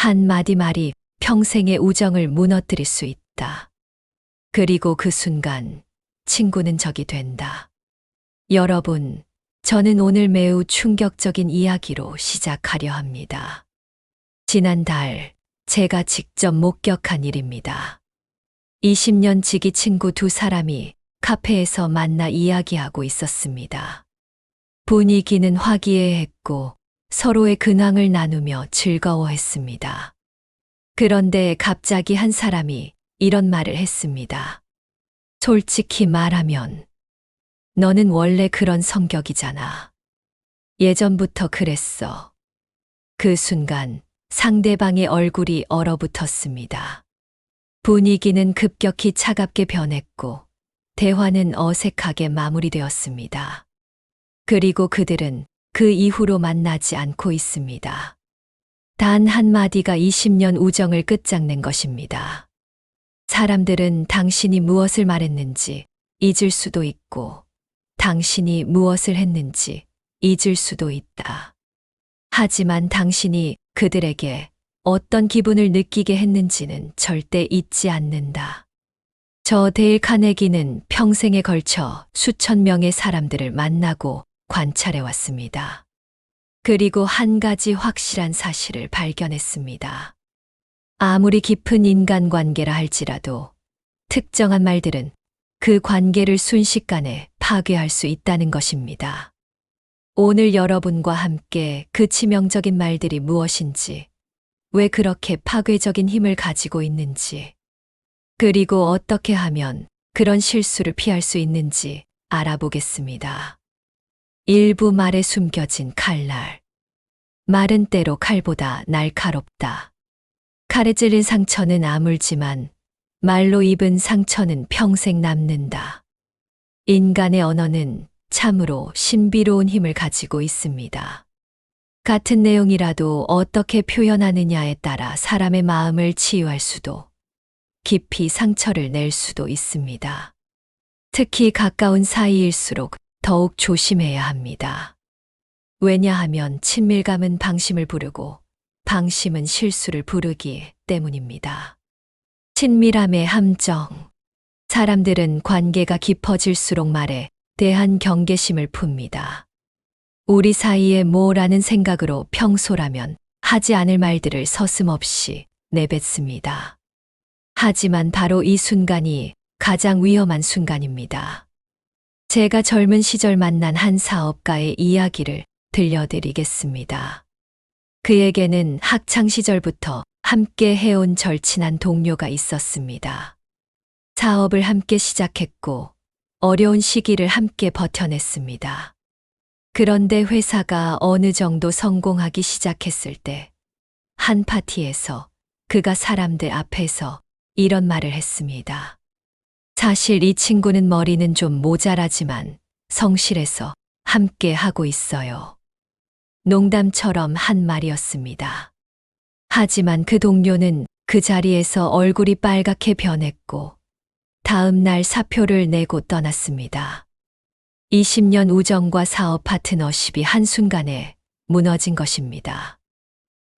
한마디 말이 평생의 우정을 무너뜨릴 수 있다. 그리고 그 순간 친구는 적이 된다. 여러분, 저는 오늘 매우 충격적인 이야기로 시작하려 합니다. 지난달 제가 직접 목격한 일입니다. 20년 지기 친구 두 사람이 카페에서 만나 이야기하고 있었습니다. 분위기는 화기애애했고 서로의 근황을 나누며 즐거워했습니다. 그런데 갑자기 한 사람이 이런 말을 했습니다. 솔직히 말하면 너는 원래 그런 성격이잖아. 예전부터 그랬어. 그 순간 상대방의 얼굴이 얼어붙었습니다. 분위기는 급격히 차갑게 변했고 대화는 어색하게 마무리되었습니다. 그리고 그들은 그 이후로 만나지 않고 있습니다. 단 한마디가 20년 우정을 끝장낸 것입니다. 사람들은 당신이 무엇을 말했는지 잊을 수도 있고 당신이 무엇을 했는지 잊을 수도 있다. 하지만 당신이 그들에게 어떤 기분을 느끼게 했는지는 절대 잊지 않는다. 저 데일 카네기는 평생에 걸쳐 수천 명의 사람들을 만나고 관찰해 왔습니다. 그리고 한 가지 확실한 사실을 발견했습니다. 아무리 깊은 인간관계라 할지라도 특정한 말들은 그 관계를 순식간에 파괴할 수 있다는 것입니다. 오늘 여러분과 함께 그 치명적인 말들이 무엇인지, 왜 그렇게 파괴적인 힘을 가지고 있는지, 그리고 어떻게 하면 그런 실수를 피할 수 있는지 알아보겠습니다. 일부 말에 숨겨진 칼날. 말은 때로 칼보다 날카롭다. 칼에 찔린 상처는 아물지만 말로 입은 상처는 평생 남는다. 인간의 언어는 참으로 신비로운 힘을 가지고 있습니다. 같은 내용이라도 어떻게 표현하느냐에 따라 사람의 마음을 치유할 수도, 깊이 상처를 낼 수도 있습니다. 특히 가까운 사이일수록 더욱 조심해야 합니다. 왜냐하면 친밀감은 방심을 부르고 방심은 실수를 부르기 때문입니다. 친밀함의 함정. 사람들은 관계가 깊어질수록 말에 대한 경계심을 풉니다. 우리 사이에 뭐라는 생각으로 평소라면 하지 않을 말들을 서슴없이 내뱉습니다. 하지만 바로 이 순간이 가장 위험한 순간입니다. 제가 젊은 시절 만난 한 사업가의 이야기를 들려드리겠습니다. 그에게는 학창 시절부터 함께 해온 절친한 동료가 있었습니다. 사업을 함께 시작했고 어려운 시기를 함께 버텨냈습니다. 그런데 회사가 어느 정도 성공하기 시작했을 때 한 파티에서 그가 사람들 앞에서 이런 말을 했습니다. 사실 이 친구는 머리는 좀 모자라지만 성실해서 함께 하고 있어요. 농담처럼 한 말이었습니다. 하지만 그 동료는 그 자리에서 얼굴이 빨갛게 변했고 다음 날 사표를 내고 떠났습니다. 20년 우정과 사업 파트너십이 한순간에 무너진 것입니다.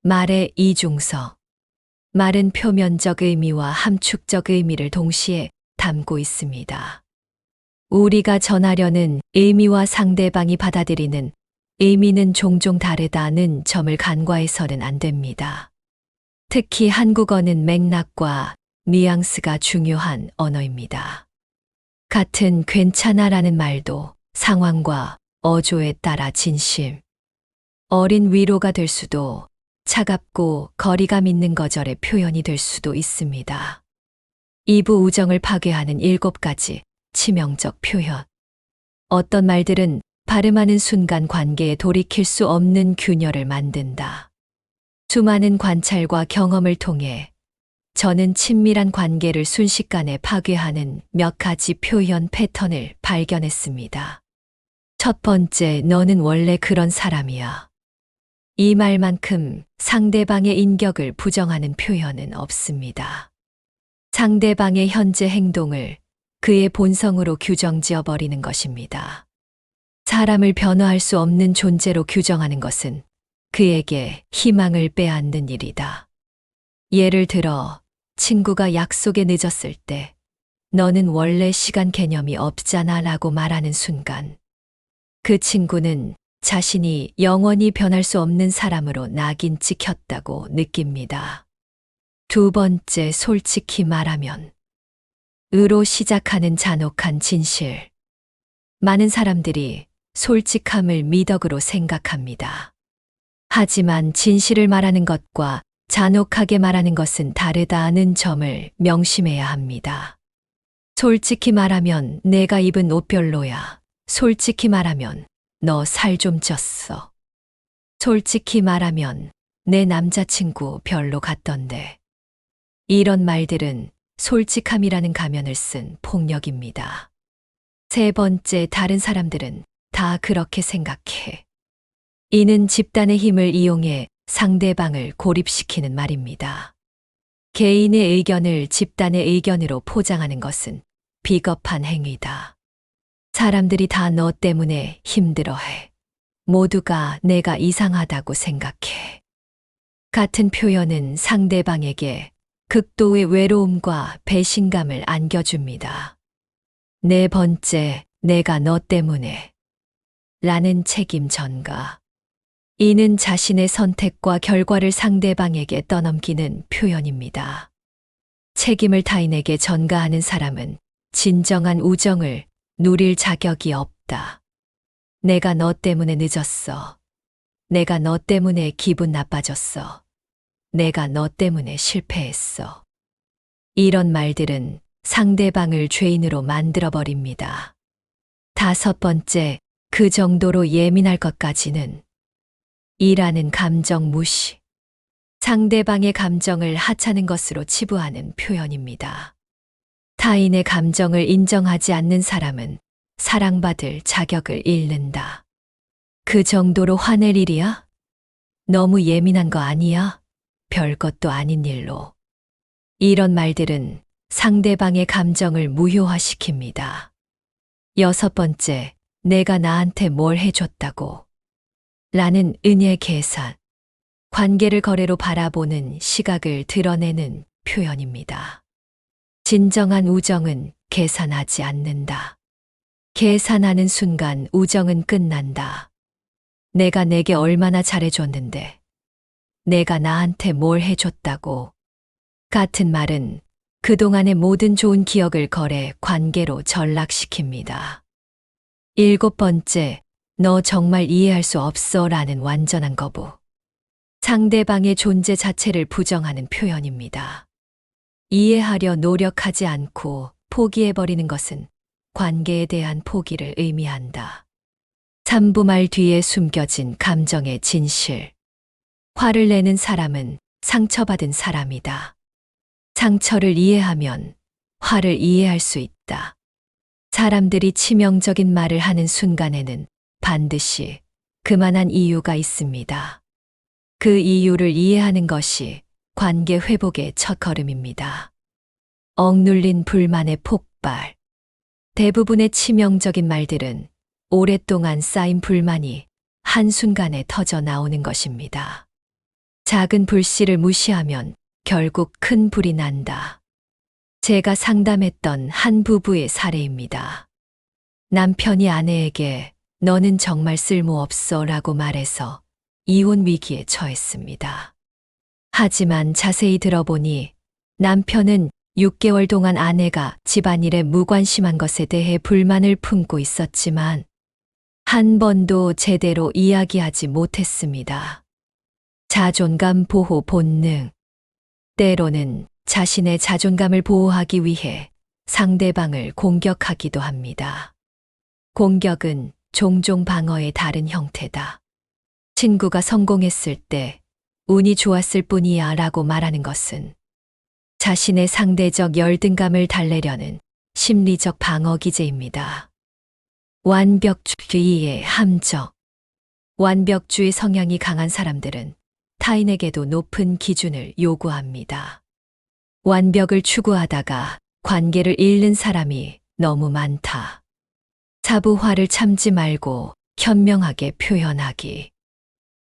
말의 이중성. 말은 표면적 의미와 함축적 의미를 동시에 담고 있습니다. 우리가 전하려는 의미와 상대방이 받아들이는 의미는 종종 다르다는 점을 간과해서는 안 됩니다. 특히 한국어는 맥락과 뉘앙스가 중요한 언어입니다. 같은 괜찮아라는 말도 상황과 어조에 따라 진심, 어린 위로가 될 수도 차갑고 거리감 있는 거절의 표현이 될 수도 있습니다. 이부 우정을 파괴하는 7가지 치명적 표현. 어떤 말들은 발음하는 순간 관계에 돌이킬 수 없는 균열을 만든다. 수많은 관찰과 경험을 통해 저는 친밀한 관계를 순식간에 파괴하는 몇 가지 표현 패턴을 발견했습니다. 첫 번째, 너는 원래 그런 사람이야. 이 말만큼 상대방의 인격을 부정하는 표현은 없습니다. 상대방의 현재 행동을 그의 본성으로 규정지어 버리는 것입니다. 사람을 변화할 수 없는 존재로 규정하는 것은 그에게 희망을 빼앗는 일이다. 예를 들어, 친구가 약속에 늦었을 때, 너는 원래 시간 개념이 없잖아 라고 말하는 순간, 그 친구는 자신이 영원히 변할 수 없는 사람으로 낙인 찍혔다고 느낍니다. 두 번째, 솔직히 말하면, 으로 시작하는 잔혹한 진실. 많은 사람들이 솔직함을 미덕으로 생각합니다. 하지만 진실을 말하는 것과 잔혹하게 말하는 것은 다르다는 점을 명심해야 합니다. 솔직히 말하면 내가 입은 옷 별로야. 솔직히 말하면 너 살 좀 쪘어. 솔직히 말하면 내 남자친구 별로 같던데. 이런 말들은 솔직함이라는 가면을 쓴 폭력입니다. 세 번째, 다른 사람들은 다 그렇게 생각해. 이는 집단의 힘을 이용해 상대방을 고립시키는 말입니다. 개인의 의견을 집단의 의견으로 포장하는 것은 비겁한 행위다. 사람들이 다 너 때문에 힘들어해. 모두가 내가 이상하다고 생각해. 같은 표현은 상대방에게 극도의 외로움과 배신감을 안겨줍니다. 네 번째, 내가 너 때문에 라는 책임 전가. 이는 자신의 선택과 결과를 상대방에게 떠넘기는 표현입니다. 책임을 타인에게 전가하는 사람은 진정한 우정을 누릴 자격이 없다. 내가 너 때문에 늦었어. 내가 너 때문에 기분 나빠졌어. 내가 너 때문에 실패했어. 이런 말들은 상대방을 죄인으로 만들어버립니다. 다섯 번째, 그 정도로 예민할 것까지는 이라는 감정 무시. 상대방의 감정을 하찮은 것으로 치부하는 표현입니다. 타인의 감정을 인정하지 않는 사람은 사랑받을 자격을 잃는다. 그 정도로 화낼 일이야? 너무 예민한 거 아니야? 별것도 아닌 일로. 이런 말들은 상대방의 감정을 무효화시킵니다. 여섯 번째, 내가 나한테 뭘 해줬다고 라는 은혜 계산. 관계를 거래로 바라보는 시각을 드러내는 표현입니다. 진정한 우정은 계산하지 않는다. 계산하는 순간 우정은 끝난다. 내가 내게 얼마나 잘해줬는데, 내가 나한테 뭘 해줬다고. 같은 말은 그동안의 모든 좋은 기억을 거래 관계로 전락시킵니다. 일곱 번째, 너 정말 이해할 수 없어 라는 완전한 거부. 상대방의 존재 자체를 부정하는 표현입니다. 이해하려 노력하지 않고 포기해버리는 것은 관계에 대한 포기를 의미한다. 3부 말 뒤에 숨겨진 감정의 진실. 화를 내는 사람은 상처받은 사람이다. 상처를 이해하면 화를 이해할 수 있다. 사람들이 치명적인 말을 하는 순간에는 반드시 그만한 이유가 있습니다. 그 이유를 이해하는 것이 관계 회복의 첫걸음입니다. 억눌린 불만의 폭발. 대부분의 치명적인 말들은 오랫동안 쌓인 불만이 한순간에 터져 나오는 것입니다. 작은 불씨를 무시하면 결국 큰 불이 난다. 제가 상담했던 한 부부의 사례입니다. 남편이 아내에게 너는 정말 쓸모없어 라고 말해서 이혼 위기에 처했습니다. 하지만 자세히 들어보니 남편은 6개월 동안 아내가 집안일에 무관심한 것에 대해 불만을 품고 있었지만 한 번도 제대로 이야기하지 못했습니다. 자존감 보호 본능. 때로는 자신의 자존감을 보호하기 위해 상대방을 공격하기도 합니다. 공격은 종종 방어의 다른 형태다. 친구가 성공했을 때 운이 좋았을 뿐이야 라고 말하는 것은 자신의 상대적 열등감을 달래려는 심리적 방어 기제입니다. 완벽주의의 함정. 완벽주의 성향이 강한 사람들은 타인에게도 높은 기준을 요구합니다. 완벽을 추구하다가 관계를 잃는 사람이 너무 많다. 사부화를 참지 말고 현명하게 표현하기.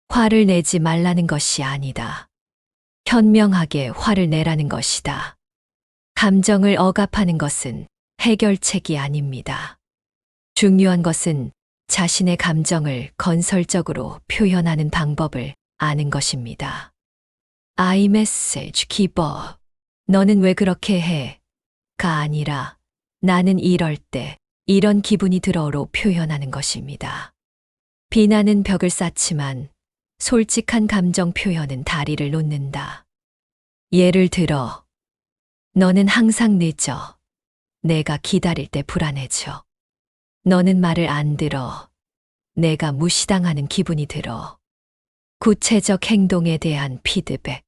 화를 내지 말라는 것이 아니다. 현명하게 화를 내라는 것이다. 감정을 억압하는 것은 해결책이 아닙니다. 중요한 것은 자신의 감정을 건설적으로 표현하는 방법을 아는 것입니다. iMessage 기버. 너는 왜 그렇게 해? 가 아니라 나는 이럴 때 이런 기분이 들어로 표현하는 것입니다. 비난은 벽을 쌓지만 솔직한 감정 표현은 다리를 놓는다. 예를 들어, 너는 항상 늦어. 내가 기다릴 때 불안해져. 너는 말을 안 들어. 내가 무시당하는 기분이 들어. 구체적 행동에 대한 피드백.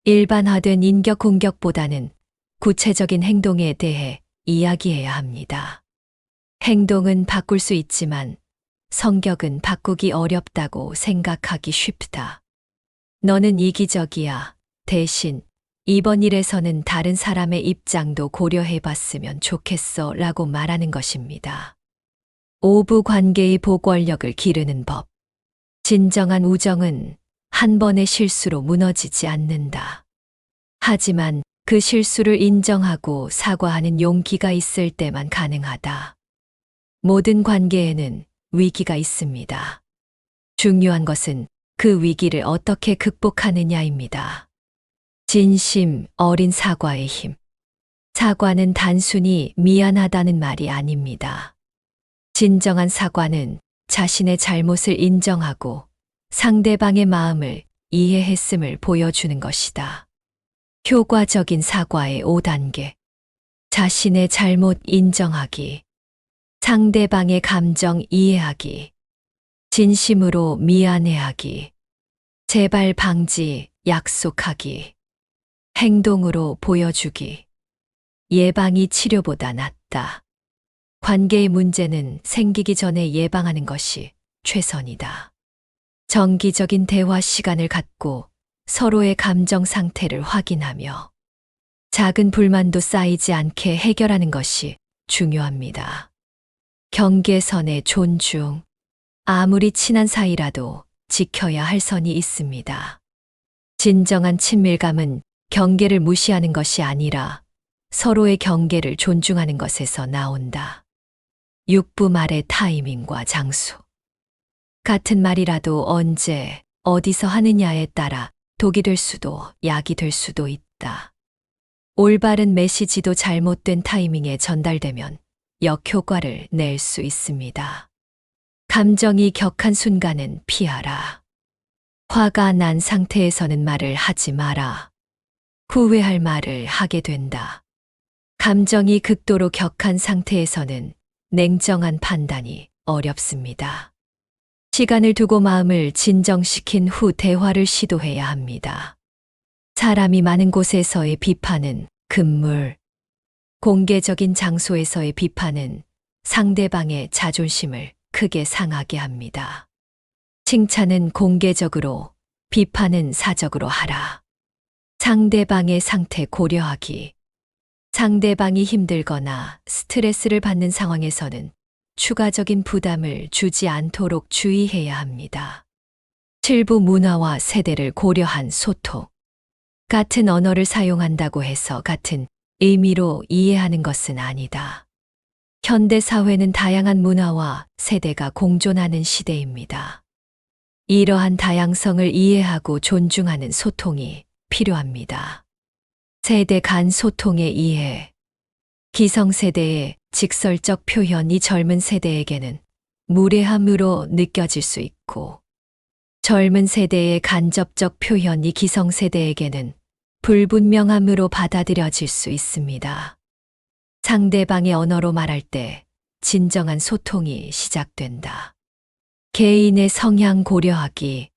일반화된 인격 공격보다는 구체적인 행동에 대해 이야기해야 합니다. 행동은 바꿀 수 있지만 성격은 바꾸기 어렵다고 생각하기 쉽다. 너는 이기적이야. 대신 이번 일에서는 다른 사람의 입장도 고려해 봤으면 좋겠어 라고 말하는 것입니다. 오부 관계의 보궐력을 기르는 법. 진정한 우정은 한 번의 실수로 무너지지 않는다. 하지만 그 실수를 인정하고 사과하는 용기가 있을 때만 가능하다. 모든 관계에는 위기가 있습니다. 중요한 것은 그 위기를 어떻게 극복하느냐입니다. 진심 어린 사과의 힘. 사과는 단순히 미안하다는 말이 아닙니다. 진정한 사과는 자신의 잘못을 인정하고 상대방의 마음을 이해했음을 보여주는 것이다. 효과적인 사과의 5단계. 자신의 잘못 인정하기. 상대방의 감정 이해하기. 진심으로 미안해하기. 재발 방지 약속하기. 행동으로 보여주기. 예방이 치료보다 낫다. 관계의 문제는 생기기 전에 예방하는 것이 최선이다. 정기적인 대화 시간을 갖고 서로의 감정 상태를 확인하며 작은 불만도 쌓이지 않게 해결하는 것이 중요합니다. 경계선의 존중. 아무리 친한 사이라도 지켜야 할 선이 있습니다. 진정한 친밀감은 경계를 무시하는 것이 아니라 서로의 경계를 존중하는 것에서 나온다. 육부 말의 타이밍과 장소. 같은 말이라도 언제, 어디서 하느냐에 따라 독이 될 수도 약이 될 수도 있다. 올바른 메시지도 잘못된 타이밍에 전달되면 역효과를 낼 수 있습니다. 감정이 격한 순간은 피하라. 화가 난 상태에서는 말을 하지 마라. 후회할 말을 하게 된다. 감정이 극도로 격한 상태에서는 냉정한 판단이 어렵습니다. 시간을 두고 마음을 진정시킨 후 대화를 시도해야 합니다. 사람이 많은 곳에서의 비판은 금물, 공개적인 장소에서의 비판은 상대방의 자존심을 크게 상하게 합니다. 칭찬은 공개적으로, 비판은 사적으로 하라. 상대방의 상태 고려하기. 상대방이 힘들거나 스트레스를 받는 상황에서는 추가적인 부담을 주지 않도록 주의해야 합니다. 일부 문화와 세대를 고려한 소통. 같은 언어를 사용한다고 해서 같은 의미로 이해하는 것은 아니다. 현대 사회는 다양한 문화와 세대가 공존하는 시대입니다. 이러한 다양성을 이해하고 존중하는 소통이 필요합니다. 세대 간 소통의 이해. 기성세대의 직설적 표현이 젊은 세대에게는 무례함으로 느껴질 수 있고, 젊은 세대의 간접적 표현이 기성세대에게는 불분명함으로 받아들여질 수 있습니다. 상대방의 언어로 말할 때 진정한 소통이 시작된다. 개인의 성향 고려하기.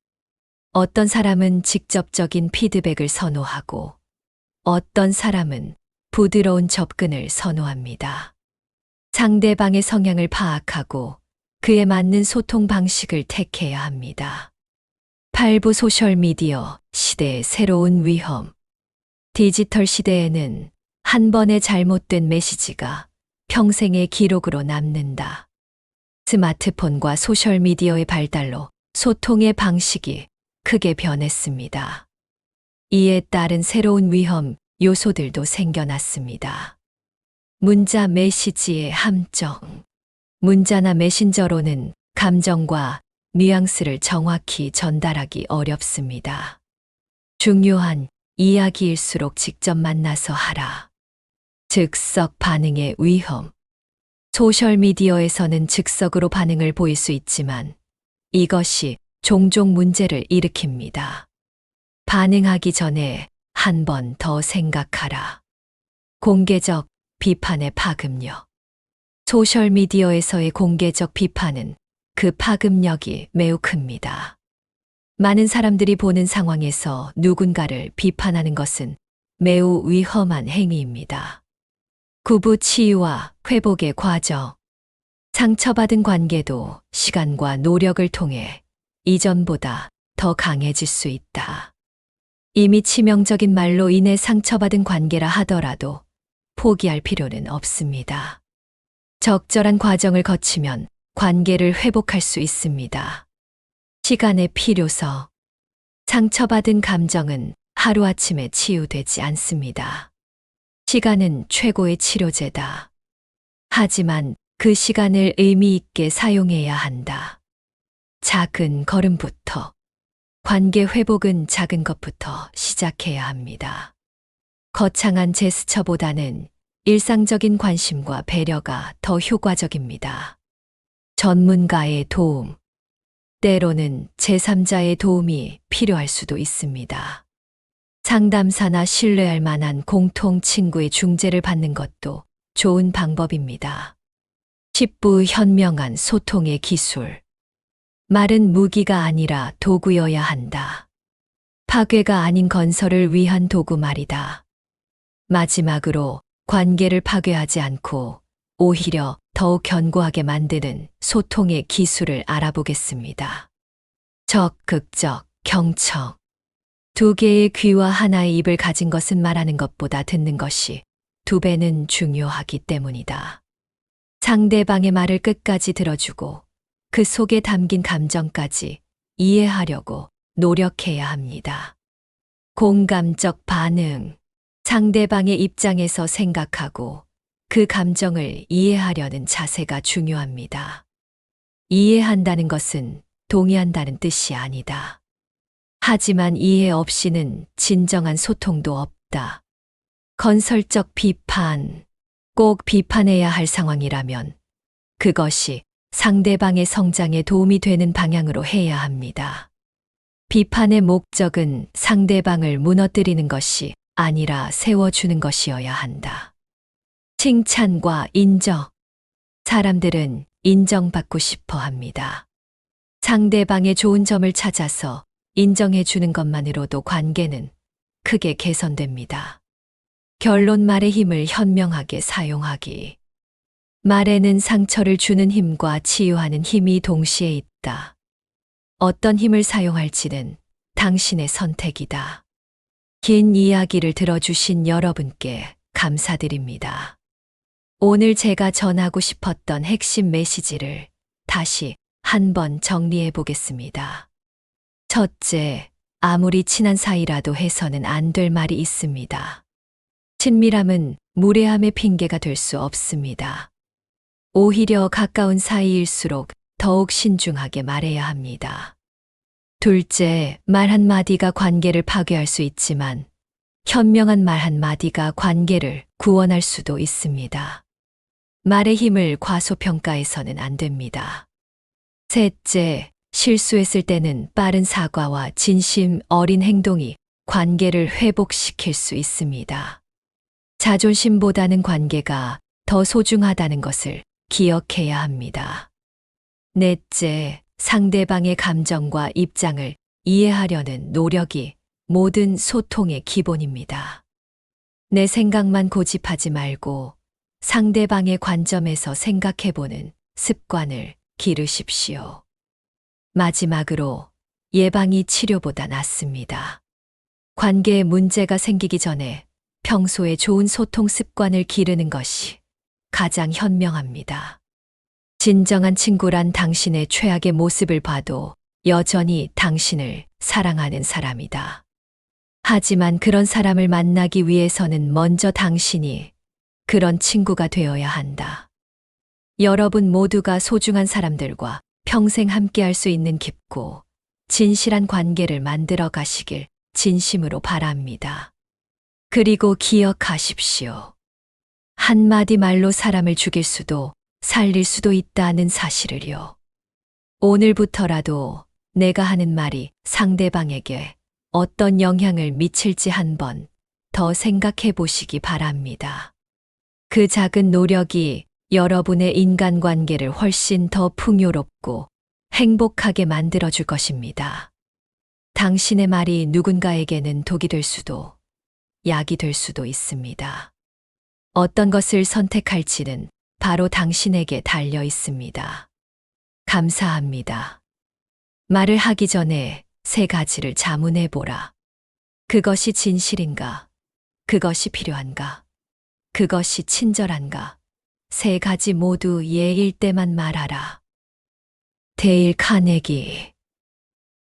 어떤 사람은 직접적인 피드백을 선호하고 어떤 사람은 부드러운 접근을 선호합니다. 상대방의 성향을 파악하고 그에 맞는 소통 방식을 택해야 합니다. 8부 소셜미디어 시대의 새로운 위험. 디지털 시대에는 한 번의 잘못된 메시지가 평생의 기록으로 남는다. 스마트폰과 소셜미디어의 발달로 소통의 방식이 크게 변했습니다. 이에 따른 새로운 위험 요소들도 생겨났습니다. 문자 메시지의 함정. 문자나 메신저로는 감정과 뉘앙스를 정확히 전달하기 어렵습니다. 중요한 이야기일수록 직접 만나서 하라. 즉석 반응의 위험. 소셜미디어에서는 즉석으로 반응을 보일 수 있지만 이것이 종종 문제를 일으킵니다. 반응하기 전에 한 번 더 생각하라. 공개적 비판의 파급력. 소셜미디어에서의 공개적 비판은 그 파급력이 매우 큽니다. 많은 사람들이 보는 상황에서 누군가를 비판하는 것은 매우 위험한 행위입니다. 구부 치유와 회복의 과정. 상처받은 관계도 시간과 노력을 통해 이전보다 더 강해질 수 있다. 이미 치명적인 말로 인해 상처받은 관계라 하더라도 포기할 필요는 없습니다. 적절한 과정을 거치면 관계를 회복할 수 있습니다. 시간의 필요성. 상처받은 감정은 하루아침에 치유되지 않습니다. 시간은 최고의 치료제다. 하지만 그 시간을 의미 있게 사용해야 한다. 작은 걸음부터. 관계 회복은 작은 것부터 시작해야 합니다. 거창한 제스처보다는 일상적인 관심과 배려가 더 효과적입니다. 전문가의 도움. 때로는 제3자의 도움이 필요할 수도 있습니다. 상담사나 신뢰할 만한 공통 친구의 중재를 받는 것도 좋은 방법입니다. 10부 현명한 소통의 기술. 말은 무기가 아니라 도구여야 한다. 파괴가 아닌 건설을 위한 도구 말이다. 마지막으로 관계를 파괴하지 않고 오히려 더욱 견고하게 만드는 소통의 기술을 알아보겠습니다. 적극적, 경청. 두 개의 귀와 하나의 입을 가진 것은 말하는 것보다 듣는 것이 2배는 중요하기 때문이다. 상대방의 말을 끝까지 들어주고 그 속에 담긴 감정까지 이해하려고 노력해야 합니다. 공감적 반응. 상대방의 입장에서 생각하고 그 감정을 이해하려는 자세가 중요합니다. 이해한다는 것은 동의한다는 뜻이 아니다. 하지만 이해 없이는 진정한 소통도 없다. 건설적 비판. 꼭 비판해야 할 상황이라면 그것이 상대방의 성장에 도움이 되는 방향으로 해야 합니다. 비판의 목적은 상대방을 무너뜨리는 것이 아니라 세워주는 것이어야 한다. 칭찬과 인정. 사람들은 인정받고 싶어 합니다. 상대방의 좋은 점을 찾아서 인정해 주는 것만으로도 관계는 크게 개선됩니다. 결론. 말의 힘을 현명하게 사용하기. 말에는 상처를 주는 힘과 치유하는 힘이 동시에 있다. 어떤 힘을 사용할지는 당신의 선택이다. 긴 이야기를 들어주신 여러분께 감사드립니다. 오늘 제가 전하고 싶었던 핵심 메시지를 다시 한번 정리해 보겠습니다. 첫째, 아무리 친한 사이라도 해서는 안 될 말이 있습니다. 친밀함은 무례함의 핑계가 될 수 없습니다. 오히려 가까운 사이일수록 더욱 신중하게 말해야 합니다. 둘째, 말 한마디가 관계를 파괴할 수 있지만 현명한 말 한마디가 관계를 구원할 수도 있습니다. 말의 힘을 과소평가해서는 안 됩니다. 셋째, 실수했을 때는 빠른 사과와 진심 어린 행동이 관계를 회복시킬 수 있습니다. 자존심보다는 관계가 더 소중하다는 것을 기억해야 합니다. 넷째, 상대방의 감정과 입장을 이해하려는 노력이 모든 소통의 기본입니다. 내 생각만 고집하지 말고 상대방의 관점에서 생각해보는 습관을 기르십시오. 마지막으로, 예방이 치료보다 낫습니다. 관계에 문제가 생기기 전에 평소에 좋은 소통 습관을 기르는 것이 가장 현명합니다. 진정한 친구란 당신의 최악의 모습을 봐도 여전히 당신을 사랑하는 사람이다. 하지만 그런 사람을 만나기 위해서는 먼저 당신이 그런 친구가 되어야 한다. 여러분 모두가 소중한 사람들과 평생 함께할 수 있는 깊고 진실한 관계를 만들어 가시길 진심으로 바랍니다. 그리고 기억하십시오. 한마디 말로 사람을 죽일 수도 살릴 수도 있다는 사실을요. 오늘부터라도 내가 하는 말이 상대방에게 어떤 영향을 미칠지 한번 더 생각해 보시기 바랍니다. 그 작은 노력이 여러분의 인간관계를 훨씬 더 풍요롭고 행복하게 만들어줄 것입니다. 당신의 말이 누군가에게는 독이 될 수도 약이 될 수도 있습니다. 어떤 것을 선택할지는 바로 당신에게 달려 있습니다. 감사합니다. 말을 하기 전에 3가지를 자문해 보라. 그것이 진실인가? 그것이 필요한가? 그것이 친절한가? 3가지 모두 예일 때만 말하라. 데일 카네기